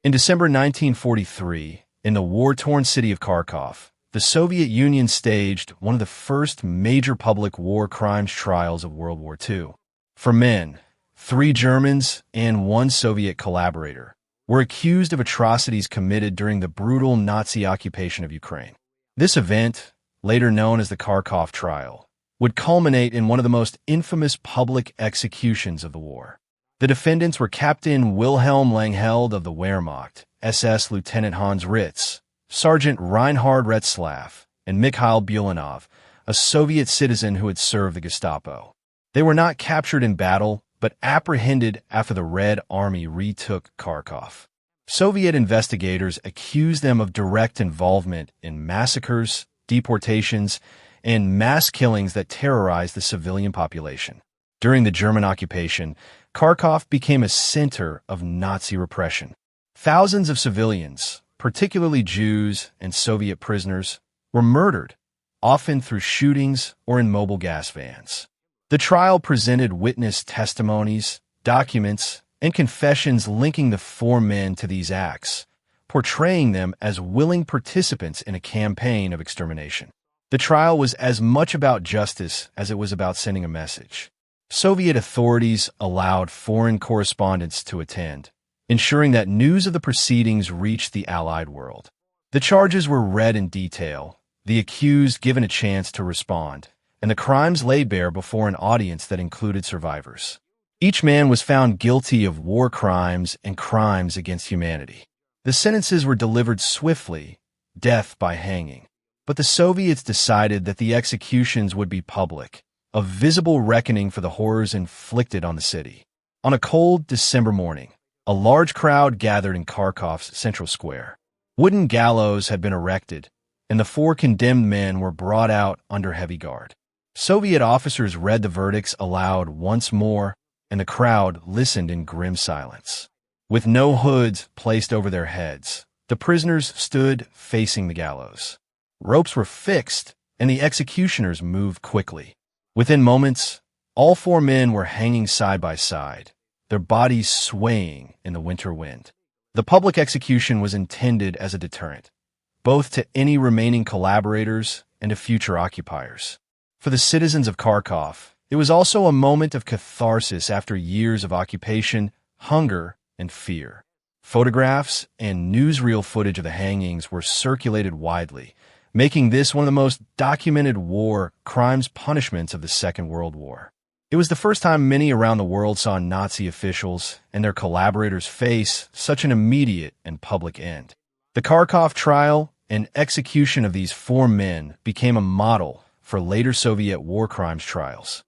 In December 1943, in the war-torn city of Kharkov, the Soviet Union staged one of the first major public war crimes trials of World War II. For men, 3 Germans and 1 Soviet collaborator were accused of atrocities committed during the brutal Nazi occupation of Ukraine. This event, later known as the Kharkov trial, would culminate in one of the most infamous public executions of the war. The defendants were Captain Wilhelm Langheld of the Wehrmacht, SS Lieutenant Hans Ritz, Sergeant Reinhard Retzlaff, and Mikhail Bulanov, a Soviet citizen who had served the Gestapo. They were not captured in battle, but apprehended after the Red Army retook Kharkov. Soviet investigators accused them of direct involvement in massacres, deportations, and mass killings that terrorized the civilian population. During the German occupation, Kharkov became a center of Nazi repression. Thousands of civilians, particularly Jews and Soviet prisoners, were murdered, often through shootings or in mobile gas vans. The trial presented witness testimonies, documents, and confessions linking the 4 men to these acts, portraying them as willing participants in a campaign of extermination. The trial was as much about justice as it was about sending a message. Soviet authorities allowed foreign correspondents to attend, ensuring that news of the proceedings reached the Allied world. The charges were read in detail, the accused given a chance to respond, and the crimes laid bare before an audience that included survivors. Each man was found guilty of war crimes and crimes against humanity. The sentences were delivered swiftly, death by hanging. But the Soviets decided that the executions would be public, a visible reckoning for the horrors inflicted on the city. On a cold December morning, a large crowd gathered in Kharkov's central square. Wooden gallows had been erected, and the 4 condemned men were brought out under heavy guard. Soviet officers read the verdicts aloud once more, and the crowd listened in grim silence. With no hoods placed over their heads, the prisoners stood facing the gallows. Ropes were fixed, and the executioners moved quickly. Within moments, all 4 men were hanging side by side, their bodies swaying in the winter wind. The public execution was intended as a deterrent, both to any remaining collaborators and to future occupiers. For the citizens of Kharkov, it was also a moment of catharsis after years of occupation, hunger, and fear. Photographs and newsreel footage of the hangings were circulated widely, making this one of the most documented war crimes punishments of the Second World War. It was the first time many around the world saw Nazi officials and their collaborators face such an immediate and public end. The Kharkov trial and execution of these 4 men became a model for later Soviet war crimes trials.